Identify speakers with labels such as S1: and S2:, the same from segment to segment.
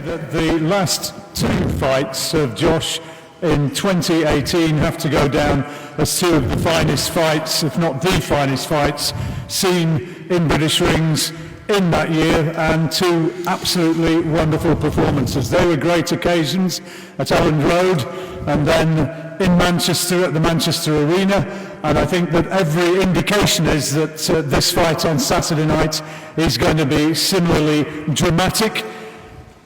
S1: that the last two fights of Josh in 2018 have to go down as two of the finest fights, if not the finest fights, seen in British rings in that year, and two absolutely wonderful performances. They were great occasions at Elland Road and then in Manchester at the Manchester Arena, and I think that every indication is that this fight on Saturday night is going to be similarly dramatic.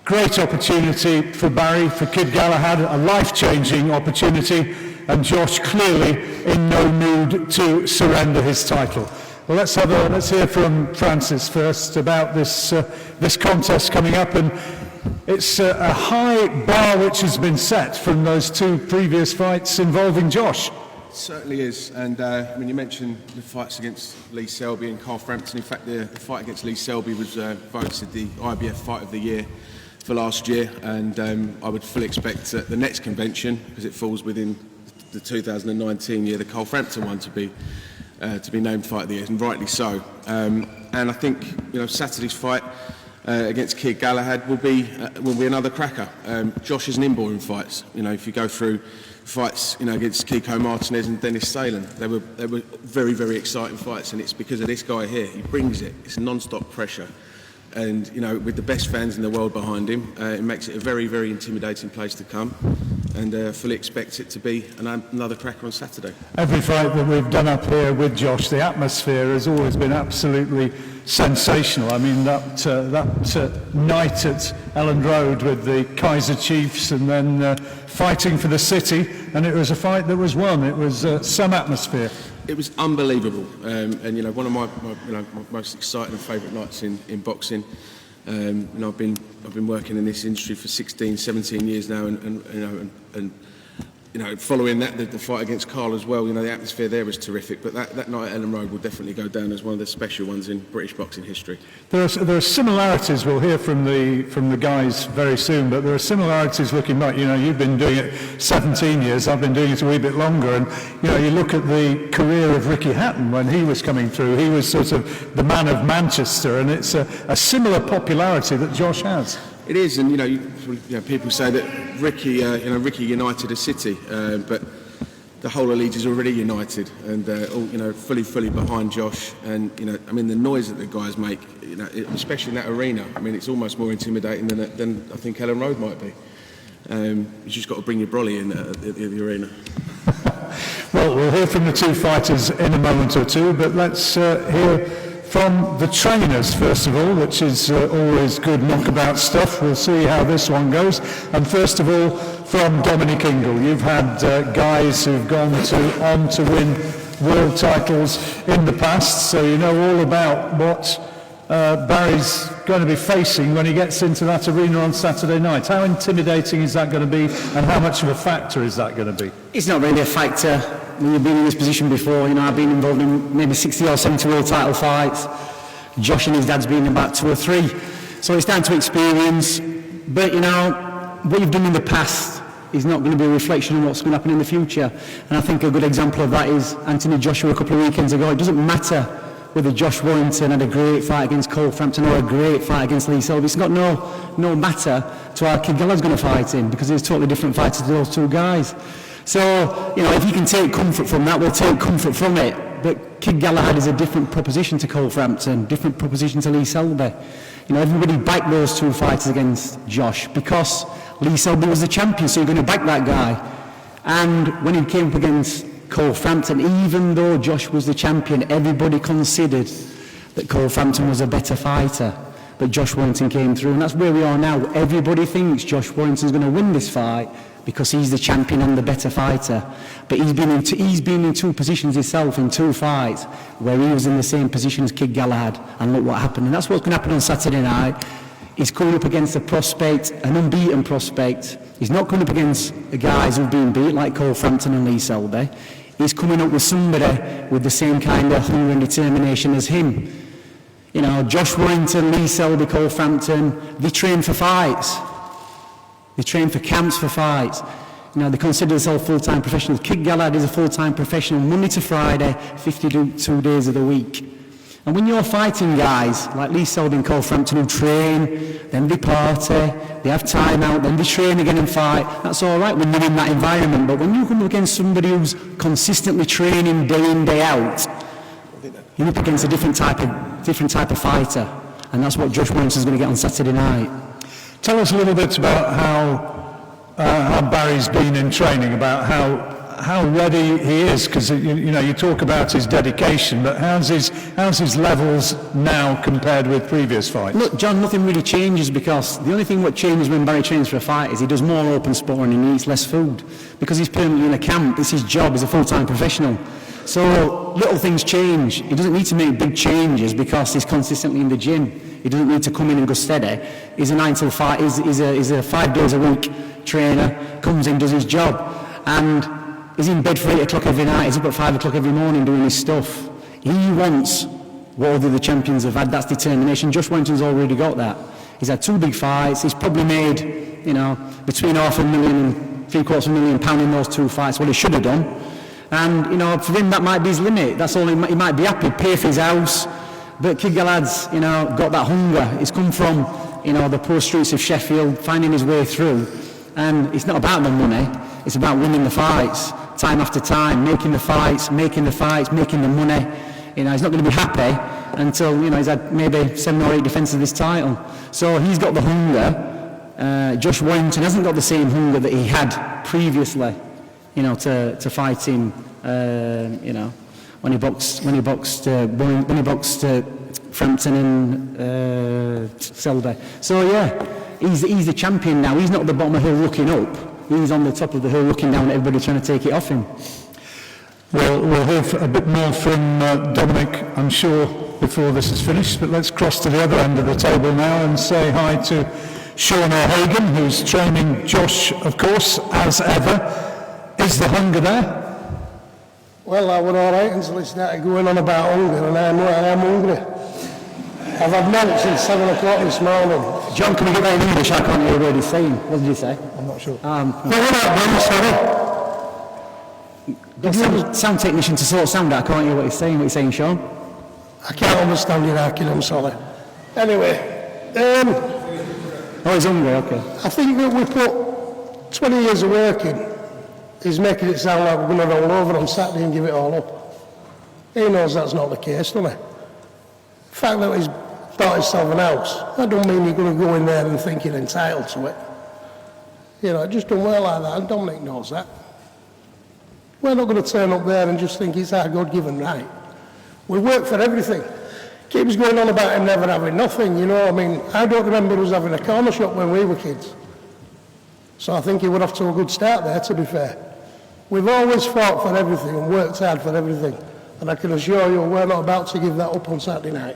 S1: Great opportunity for Barry, for Kid Galahad, a life-changing opportunity, and Josh clearly in no mood to surrender his title. Well, let's hear from Francis first about this contest coming up, and it's a high bar which has been set from those two previous fights involving Josh.
S2: It certainly is, and when you mentioned the fights against Lee Selby and Carl Frampton, in fact the fight against Lee Selby was voted the IBF Fight of the Year for last year, and I would fully expect the next convention, because it falls within the 2019 year, the Carl Frampton one to be named Fight of the Year, and rightly so. And I think Saturday's fight against Kid Galahad will be another cracker. Josh is nimble in fights. If you go through fights against Kiko Martinez and Dennis Salen, they were very, very exciting fights, and it's because of this guy here. He brings it. It's non-stop pressure. And with the best fans in the world behind him, it makes it a very, very intimidating place to come, and fully expect it to be another cracker on Saturday.
S1: Every fight that we've done up here with Josh, the atmosphere has always been absolutely sensational. I mean, that night at Elland Road with the Kaiser Chiefs, and then fighting for the city, and it was a fight that was won. It was some atmosphere.
S2: It was unbelievable, and one of my most exciting and favourite nights in boxing. I've been working in this industry for 16, 17 years now, and following that, the fight against Carl as well. The atmosphere there was terrific. But that night at Elland Road will definitely go down as one of the special ones in British boxing history. There are similarities. We'll hear from the guys very soon. But there are similarities looking back. You've been doing it 17 years. I've been doing it a wee bit longer. And you look at the career of Ricky Hatton when he was coming through. He was sort of the man of Manchester, and it's a similar popularity that Josh has. It is, and people say that Ricky united a city, but the whole of Leeds is already united, and all fully behind Josh. And the noise that the guys make, especially in that arena. It's almost more intimidating than I think Elland Road might be. You just got to bring your brolly in at the arena. Well, we'll hear from the two fighters in a moment or two, but let's hear from the trainers first of all, which is always good knockabout stuff. We'll see how this one goes. And first of all, from Dominic Ingle. You've had guys who've gone on to win world titles in the past, so you know all about what Barry's going to be facing when he gets into that arena on Saturday night. How intimidating is that going to be, and how much of a factor is that going to be?
S3: It's not really a factor. You've been in this position before. I've been involved in maybe 60 or 70 world title fights. Josh and his dad's been in about 2 or 3. So it's down to experience. But what you've done in the past is not going to be a reflection on what's going to happen in the future. And I think a good example of that is Anthony Joshua a couple of weekends ago. It doesn't matter whether Josh Warrington had a great fight against Cole Frampton or a great fight against Lee Selby. It's got no matter to how Kid Galahad's going to fight him, because he's totally different fighters to those two guys. So, if you can take comfort from that, we'll take comfort from it. But Kid Galahad is a different proposition to Cole Frampton, different proposition to Lee Selby. Everybody backed those two fighters against Josh because Lee Selby was the champion, so you're going to back that guy. And when he came up against Cole Frampton, even though Josh was the champion, everybody considered that Cole Frampton was a better fighter. But Josh Warrington came through, and that's where we are now. Everybody thinks Josh Warrington's going to win this fight because he's the champion and the better fighter. But he's been in 2 positions himself in 2 fights where he was in the same position as Kid Galahad, and look what happened. And that's what's going to happen on Saturday night. He's coming up against a prospect, an unbeaten prospect. He's not coming up against the guys who've been beat like Cole Frampton and Lee Selby. He's coming up with somebody with the same kind of hunger and determination as him. Josh Warrington, Lee Selby, Cole Frampton, they train for fights. They train for camps for fights. They consider themselves full-time professionals. Kid Galahad is a full-time professional, Monday to Friday, 52 days of the week. And when you're fighting guys like Lee Selby, Cole Frampton, who train, then they party, they have time out, then they train again and fight, that's all right when you're in that environment. But when you come up against somebody who's consistently training day in, day out, you're up against a different type of fighter. And that's what Josh Warrington's going to get on Saturday night.
S1: Tell us a little bit about how Barry's been in training, about how ready he is, because you talk about his dedication, but how's his levels now compared with previous fights?
S3: Look, John, nothing really changes, because the only thing what changes when Barry trains for a fight is he does more open sparring and he eats less food, because he's permanently in a camp. It's his job, he's a full-time professional. So little things change. He doesn't need to make big changes because he's consistently in the gym. He doesn't need to come in and go steady. He's a 9 till 5, he's a 5 days a week trainer, comes in, does his job, and he's in bed for 8 o'clock every night, he's up at 5 o'clock every morning doing his stuff. He wants what all the other champions have had, that's determination. Josh Warrington's already got that. He's had 2 big fights, he's probably made, between £500,000 and £750,000 in those 2 fights, what he should have done. And, for him that might be his limit, that's all he might be happy, pay for his house. But Kid Galahad's, got that hunger. He's come from, the poor streets of Sheffield, finding his way through. And it's not about the money, it's about winning the fights, time after time, making the fights, making the money. He's not going to be happy until, he's had maybe 7 or 8 defences of this title. So he's got the hunger. Josh Warrington hasn't got the same hunger that he had previously, to fight him, when he boxed Frampton and Selby. So yeah, he's the champion now. He's not at the bottom of the hill looking up. He's on the top of the hill looking down at everybody trying to take it off him.
S1: Well, we'll hear a bit more from Dominic, I'm sure, before this is finished, but let's cross to the other end of the table now and say hi to Sean O'Hagan, who's training Josh, of course, as ever. Is the hunger there?
S4: Well, I was all right until it started going on about hunger, and I am hungry. I've had milk since 7 o'clock this morning.
S3: John, can we get that in English? I can't hear what he's saying. What did he say?
S4: I'm not sure.
S3: No, we're not, sorry. Sound technician to sort sound out. I can't hear what he's saying. What are you saying, Sean?
S4: I can't understand your arguing, I'm sorry. Anyway,
S3: oh, he's hungry, okay.
S4: I think that we put 20 years of work in. He's making it sound like we're going to roll over on Saturday and give it all up. He knows that's not the case, doesn't he? The fact that he's bought himself an house, that don't mean you're going to go in there and think you're entitled to it. It just don't work like that, and Dominic knows that. We're not going to turn up there and just think it's our God-given right. We work for everything. Keeps going on about him never having nothing, I don't remember us having a corner shop when we were kids. So I think he would off to a good start there, to be fair. We've always fought for everything and worked hard for everything. And I can assure you, we're not about to give that up on Saturday night.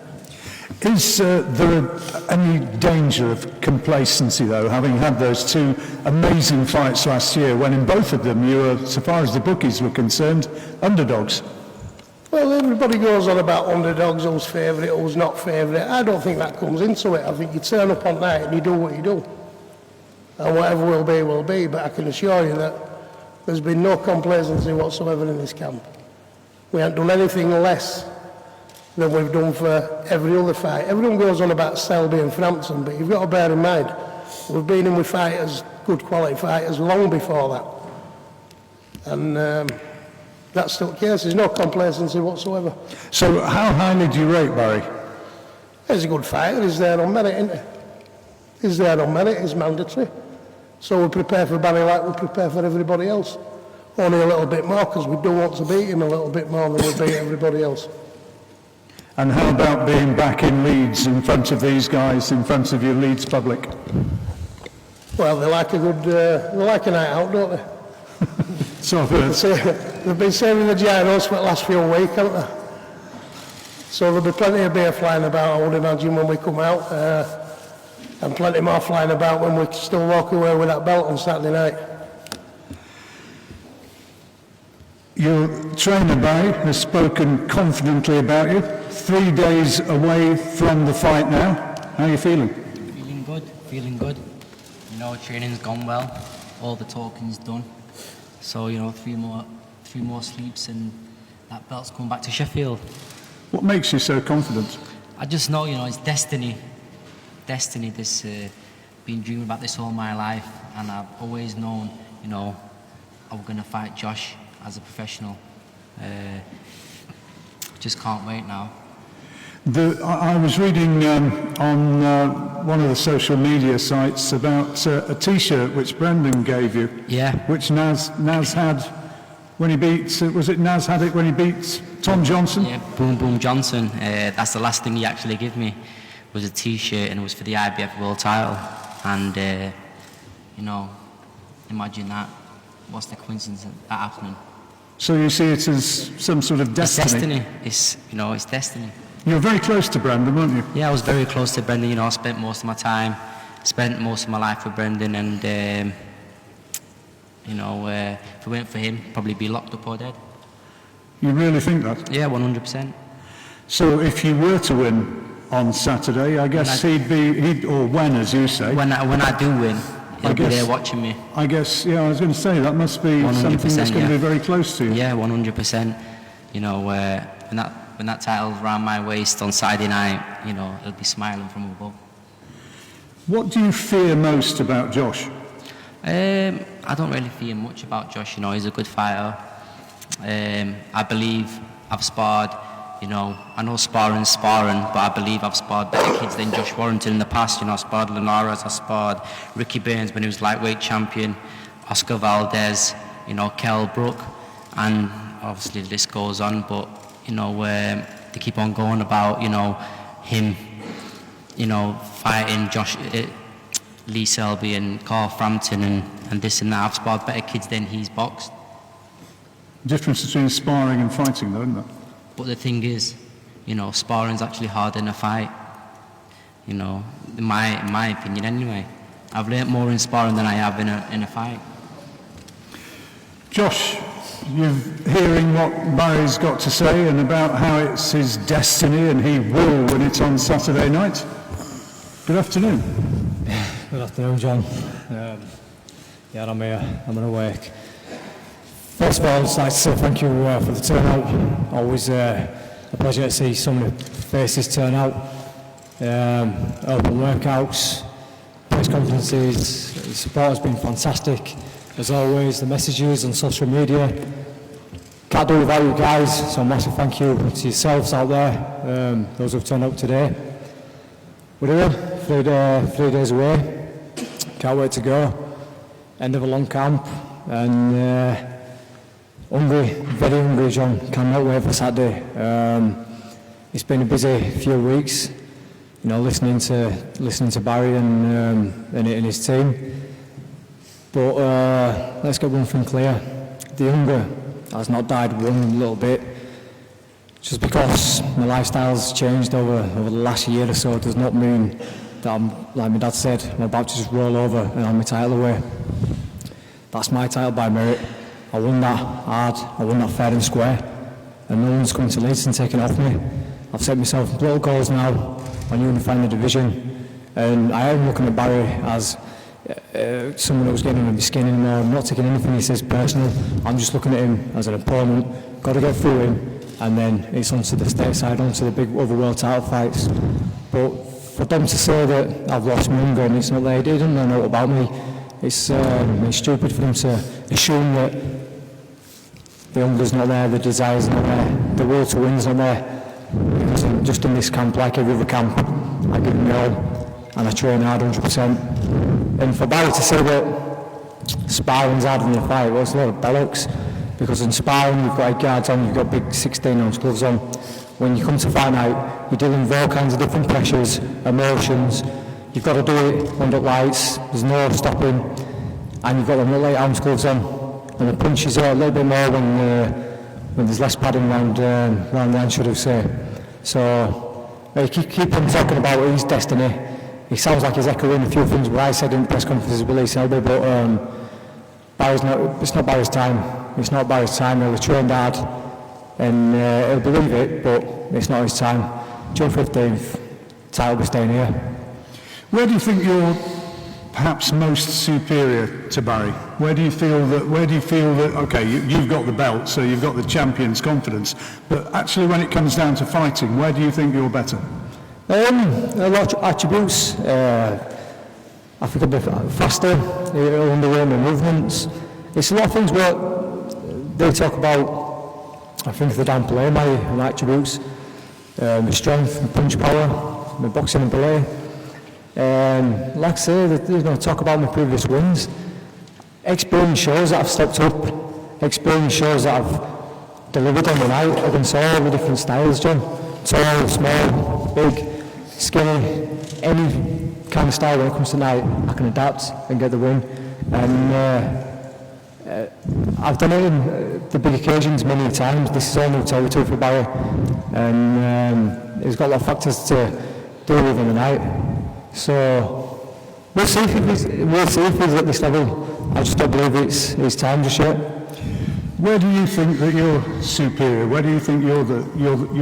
S1: Is there any danger of complacency, though, having had those 2 amazing fights last year, when in both of them you were, so far as the bookies were concerned, underdogs?
S4: Well, everybody goes on about underdogs, who's favourite, who's not favourite. I don't think that comes into it. I think you turn up on night and you do what you do. And whatever will be. But I can assure you that there's been no complacency whatsoever in this camp. We haven't done anything less than we've done for every other fight. Everyone goes on about Selby and Frampton, but you've got to bear in mind, we've been in with fighters, good quality fighters, long before that. And that's still the case. There's no complacency whatsoever.
S1: So how highly do you rate Barry?
S4: He's a good fighter. He's there on merit, isn't he? He's there on merit. He's mandatory. So we prepare for Barry like we prepare for everybody else. Only a little bit more, because we do want to beat him a little bit more than we beat everybody else.
S1: And how about being back in Leeds in front of these guys, in front of your Leeds public?
S4: Well, they like a night out, don't they?
S1: So I've heard.
S4: They've been saving the gyros for the last few weeks, haven't they? So there'll be plenty of beer flying about, I would imagine, when we come out. And plenty more flying about when we still walk away with that belt on Saturday night.
S1: Your trainer, Barry, has spoken confidently about you. 3 days away from the fight now. How are you feeling?
S5: Feeling good. Training's gone well. All the talking's done. So, 3 more sleeps and that belt's coming back to Sheffield.
S1: What makes you so confident?
S5: I just know, it's destiny. Destiny. This been dreaming about this all my life, and I've always known, I'm gonna fight Josh as a professional. Just can't wait now.
S1: I was reading on one of the social media sites about a T-shirt which Brendan gave you.
S5: Yeah.
S1: Which Naz had when he beat. Was it Naz had it when he beat Tom Johnson?
S5: Yeah. Boom Boom Johnson. That's the last thing he actually gave me. Was a T-shirt, and it was for the IBF World Title. And imagine that. What's the coincidence of that happening?
S1: So you see it as some sort of destiny.
S5: It's destiny. It's destiny.
S1: You were very close to Brendan, weren't you?
S5: Yeah, I was very close to Brendan. I spent most of my life with Brendan, and if it weren't for him, probably be locked up or dead.
S1: You really think that?
S5: Yeah, 100%.
S1: So if you were to win on Saturday, I guess he'd or when, as you say.
S5: When I do win, he'll be there watching me.
S1: I guess, yeah, I was going to say that must be something that's going to be very close to you.
S5: Yeah, 100%. When that title's around my waist on Saturday night, it'll be smiling from above.
S1: What do you fear most about Josh?
S5: I don't really fear much about Josh. He's a good fighter. I believe I've sparred. I know sparring, but I believe I've sparred better kids than Josh Warrington in the past. I sparred Linares, I sparred Ricky Burns when he was lightweight champion, Oscar Valdez, Kell Brook, and obviously the list goes on. But they keep on going about him, fighting Josh, Lee Selby and Carl Frampton and this and that. I've sparred better kids than he's boxed.
S1: Difference between sparring and fighting, though, isn't there?
S5: But the thing is, sparring's actually harder than a fight. In my opinion, anyway. I've learnt more in sparring than I have in a fight.
S1: Josh, you're hearing what Barry's got to say and about how it's his destiny and he will win it on Saturday night. Good afternoon.
S6: Good afternoon, John. I'm here. I'm awake. First of all, I'd just like to say thank you for the turnout. Always a pleasure to see so many faces turn out. Open workouts, press conferences, the support has been fantastic. As always, the messages on social media. Can't do without you guys, so a massive thank you to yourselves out there, those who've turned out today. We're here, 3 days away. Can't wait to go. End of a long camp, and hungry, very hungry, John. Cannot wait for Saturday. It's been a busy few weeks, listening to Barry and his team. But let's get one thing clear: the hunger has not died one little bit. Just because my lifestyle's changed over the last year or so does not mean that I'm, like my dad said, I'm about to just roll over and hand my title away. That's my title by merit. I won that hard, I won that fair and square, and no one's coming to Leeds and taking it off me. I've set myself little goals now on unifying the division, and I am looking at Barry as someone who's getting under my skin anymore. I'm not taking anything he says personal. I'm just looking at him as an opponent. Got to get through him, and then it's onto the stateside, onto the big other world title fights. But for them to say that I've lost my hunger and it's not there, they don't know about me. It's stupid for them to assume that the hunger's not there, the desire's not there, the will to win's not there. Because I'm just in this camp, like every other camp, I give me all, and I train hard 100%. And for Barry to say that sparring's harder than a fight, well, it's a lot of bollocks. Because in sparring, you've got guards on, you've got big 16-ounce gloves on. When you come to fight night, you're dealing with all kinds of different pressures, emotions. You've got to do it under lights, there's no stopping, and you've got them little 8-ounce gloves on. And the punches are a little bit more when there's less padding around the hand, should I say. So, keep on talking about his destiny. He sounds like he's echoing a few things what I said in the press conference with Lee Selby, but it's not Barry's time. It's not Barry's time. He'll have trained hard, and he'll believe it, but it's not his time. June 15th, title will be staying here.
S1: Where do you think your perhaps most superior to Barry? Where do you feel that, okay, you've got the belt, so you've got the champion's confidence, but actually when it comes down to fighting, where do you think you're better?
S6: A lot of attributes. I think a bit faster, underway my movements. It's a lot of things where they talk about, I think they downplay my attributes, my strength, my punch power, my boxing and ballet. Like I say, there's no talk about my previous wins. Experience shows that I've stepped up. Experience shows that I've delivered on the night against all the different styles, John. Tall, small, big, skinny, any kind of style when it comes to night, I can adapt and get the win. And I've done it in the big occasions many times. This is all new territory for Barry, and he's got a lot of factors to deal with on the night. So we'll see if he's at this level. I just don't believe it's time just yet.
S1: Where do you think that you're superior? Where do you think you're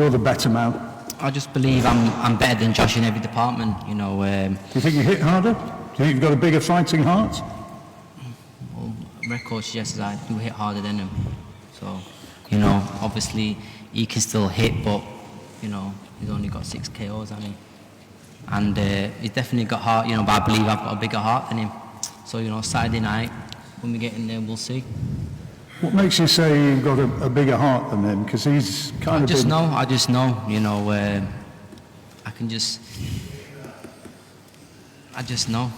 S1: the better man?
S5: I just believe I'm better than Josh in every department. You know.
S1: Do you think you hit harder? Do you think you've got a bigger fighting heart?
S5: Well, record suggests I do hit harder than him. So, you know, obviously he can still hit, but you know, he's only got 6 KOs on him. And he's definitely got heart, you know, but I believe I've got a bigger heart than him. So, you know, Saturday night, when we get in there, we'll see.
S1: What makes you say you've got a bigger heart than him? Because he's kind of...
S5: I just know, you know, I just know.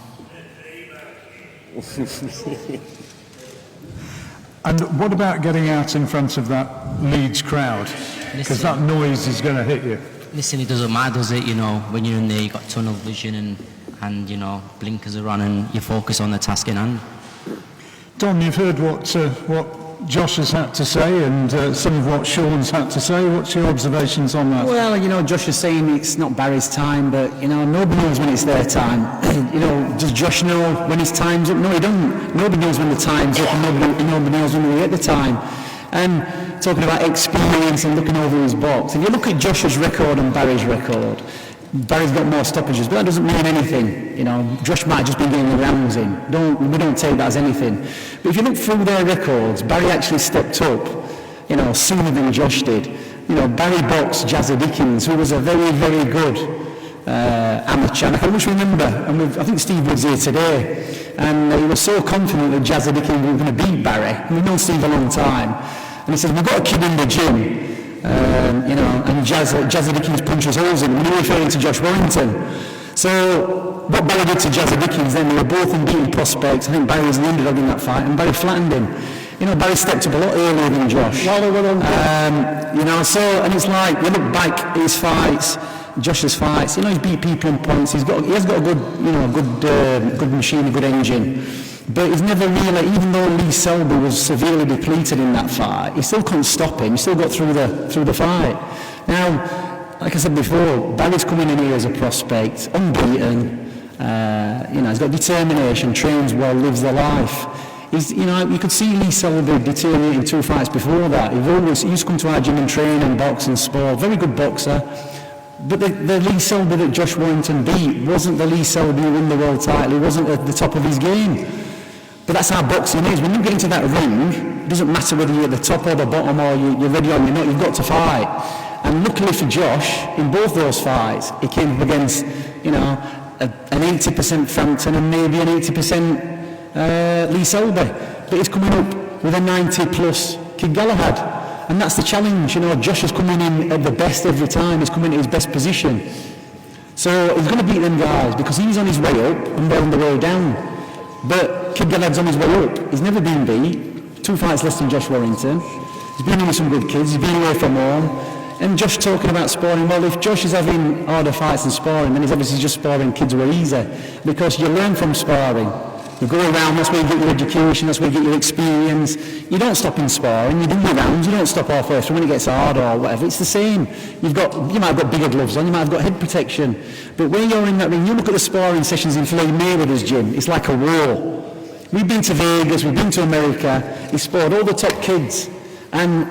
S1: And what about getting out in front of that Leeds crowd? Because that noise is going to hit you.
S5: Listen, it doesn't matter, does it? You know, when you're in there, you've got tunnel vision and you know, blinkers are on and you focus on the task in hand.
S1: Don, you've heard what Josh has had to say and some of what Sean's had to say. What's your observations on that?
S3: Well, you know, Josh is saying it's not Barry's time, but, you know, nobody knows when it's their time. You know, does Josh know when his time's up? No, he doesn't. Nobody knows when the time's up and nobody knows when we're at the time. And talking about experience and looking over his box, if you look at Josh's record and Barry's record, Barry's got more stoppages, but that doesn't mean anything. You know, Josh might have just been getting the rounds in. We don't take that as anything. But if you look through their records, Barry actually stepped up, you know, sooner than Josh did. You know, Barry boxed Jazza Dickens, who was a very, very good amateur. And I can always remember, and I think Steve was here today, and he was so confident that Jazza Dickens was going to beat Barry. We've known Steve a long time. And he said, we've got a kid in the gym. You know, and Jazza Dickens punches holes in him. We were referring to Josh Warrington. So what Barry did to Jazza Dickens, then they were both unbeaten prospects. I think Barry was the underdog in that fight, and Barry flattened him. You know, Barry stepped up a lot earlier than Josh. You know, so, and it's like, you look back at his fights, Josh's fights, you know, he's beat people on points. He has got a good, you know, good machine, a good engine. But he's never really, even though Lee Selby was severely depleted in that fight, he still couldn't stop him. He still got through the fight. Now, like I said before, Barry's coming in here as a prospect, unbeaten. You know, he's got determination, trains well, lives the life. You know, you could see Lee Selby deteriorating 2 fights before that. He used to come to our gym and train and box and sport. Very good boxer. But the Lee Selby that Josh Warrington beat wasn't the Lee Selby who won the world title. He wasn't at the top of his game. But that's how boxing is. When you get into that ring, it doesn't matter whether you're at the top or the bottom or you're ready or you're not, you've got to fight. And luckily for Josh, in both those fights, he came up against, you know, an 80% Frampton and maybe an 80% Lee Selby. But he's coming up with a 90+ Kid Galahad. And that's the challenge, you know, Josh is coming in at the best every time, he's coming at his best position. So he's going to beat them guys because he's on his way up and they're on the way down. But Kid Galahad's on his way up. He's never been beat. 2 fights less than Josh Warrington. He's been in with some good kids. He's been away from home. And Josh talking about sparring. Well, if Josh is having harder fights than sparring, then he's obviously just sparring kids who are easy. Because you learn from sparring. You go around, that's where you get your education, that's where you get your experience. You don't stop in sparring, you do your rounds, you don't stop halfway through when it gets harder or whatever. It's the same. You might have got bigger gloves on, you might have got head protection. But when you're in that ring, you look at the sparring sessions in Floyd Mayweather's gym, it's like a war. We've been to Vegas, we've been to America, he sparred all the top kids. And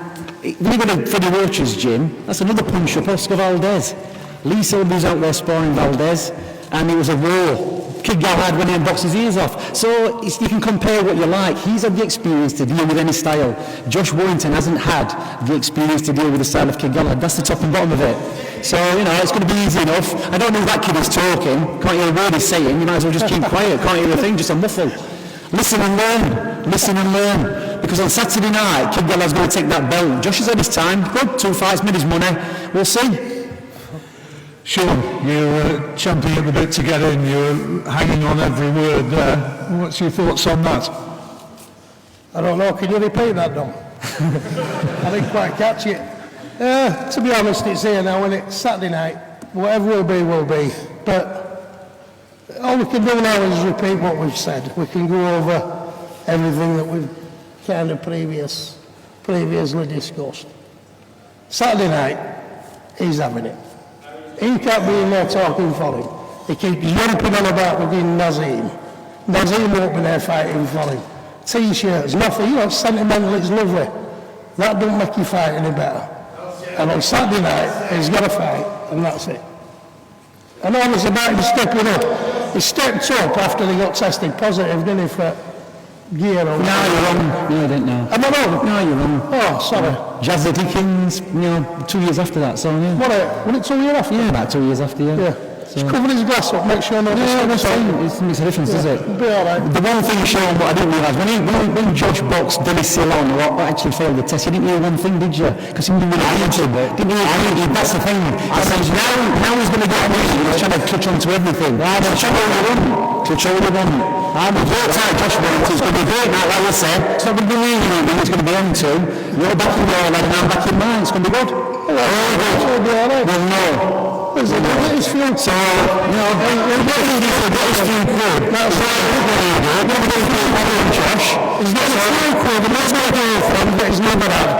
S3: when you go to Freddie Roach's gym, that's another punch-up, Oscar Valdez. Lee Selby's out there sparring Valdez, and it was a war. Kid Galahad went in and boxed his ears off. So you can compare what you like. He's had the experience to deal with any style. Josh Warrington hasn't had the experience to deal with the style of Kid Galahad. That's the top and bottom of it. So, it's going to be easy enough. I don't know if that kid is talking. Can't hear a word he's saying. You might as well just keep quiet. Can't hear a thing, just a muffle. Listen and learn. Listen and learn. Because on Saturday night, Kid Galahad's going to take that belt. Josh has had his time. Good, 2 fights, made his money. We'll see.
S1: Sean, you're champing at the bit to get in. You're hanging on every word there. What's your thoughts on that?
S4: I don't know, can you repeat that, Dom? I didn't quite catch it. To be honest, it's here now, and it's Saturday night. Whatever will be, will be. But all we can do now is repeat what we've said. We can go over everything that we've kind of previously discussed. Saturday night, he's having it. He can't be in there talking for him. He keeps jumping on about fucking Nazim. Nazim won't be there fighting for him. T-shirts, nothing, sentimental, it's lovely. That don't make you fight any better. And on Saturday night, he's got to fight, and that's it. And all it's about him stepping up. He stepped up after he got tested positive, didn't he, for gear or...
S3: No, you're wrong. No, I didn't know.
S4: Am I wrong?
S3: No, you're wrong.
S4: Oh, sorry.
S3: Jazza Dickens, 2 years after that, so yeah.
S4: Was it 2 years after?
S3: Yeah, about 2 years after, yeah.
S4: Just cover his glass up, make sure nobody
S3: that's fine. It makes a difference, does it?
S4: It'll be alright.
S3: The one thing, Sean, what I didn't realise, when Josh boxed Dennis Ceylon, who actually failed the test, you didn't hear one thing, did you? Because he didn't really answer it. Didn't hear that's the thing. I said, now he's going to get away, he's trying to touch onto everything. Right, touch all the one. I'm a great time, Josh Warrington. It's going to be great now, like I said. It's not going to be leaving on me, it's going to be on to. You're back in your line and I'm back in mine. It's going to be good.
S4: It'll be alright.
S3: Well, no.
S4: It's feel so,
S3: what do you for what is feel good? That's right, nobody feel good, Josh. He's not a feel good, and that's my girlfriend that he's never had.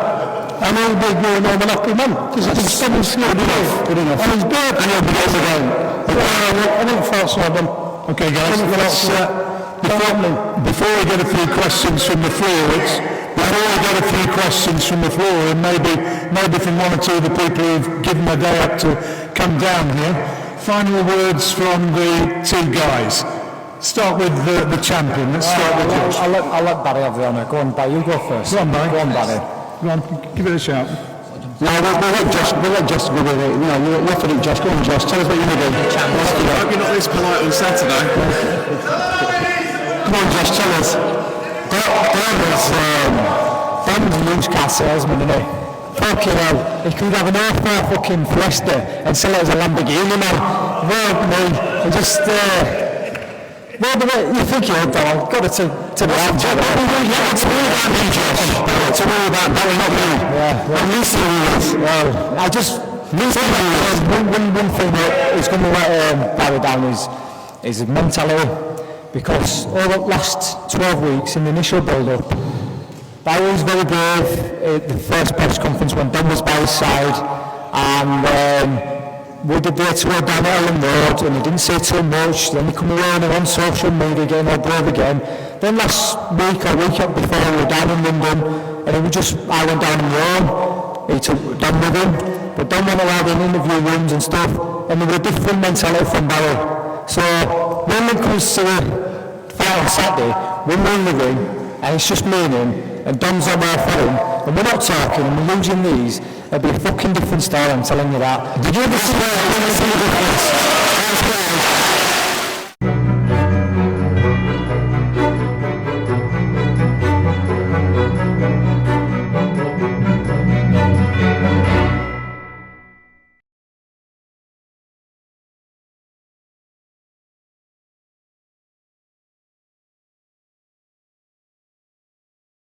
S3: And he'll be going home and happy man, because he's still good enough. Good enough. And he's bad. And he'll be good again. I didn't thought so, Adam.
S1: Okay, guys, before we get a few questions from the floor, and maybe from one or two of the people who've given their day up to come down here, final words from the two guys. Start with the champion. Let's start with Josh.
S6: I'll let Barry have the honour. Go on, Barry. You go first.
S1: Go on, Barry.
S6: Go on, Barry.
S1: Go on, give it a shout.
S3: No, we'll let Josh go with it. You're for it, Josh. Go on, Josh. Tell us what you're going to do.
S2: I hope you're not this polite on Saturday.
S3: Come on, Josh, tell us. Dan was Newcastle salesman, isn't he? Fucking hell. He could have an half fucking Fiesta and sell it as a Lamborghini, man. Well, me, just... well, the way you think you're dog, got it to the end. It's all about me, Josh. It's all about Barry, not me. Yeah. I'm listening. Well, I just... One thing that is going to let Barry down is his mentality. Because all the last 12 weeks in the initial build-up, Barry was very brave at the first press conference when Dan was by his side, and we did the tour down at Ellen Road, and he didn't say too much. Then he come around and on social media again, all brave again. Then last week or week before, we were down in London, and I went down in Rome. He took Dan with him, but Dan went allowed in interview rooms and stuff, and there was a different mentality from Barry. So when it comes to the fight on Saturday, we're in the ring, and it's just me and him, and Don's on our phone, and we're not talking, and we're losing these, it'll be a fucking different story, I'm telling you that. Did you ever see the difference?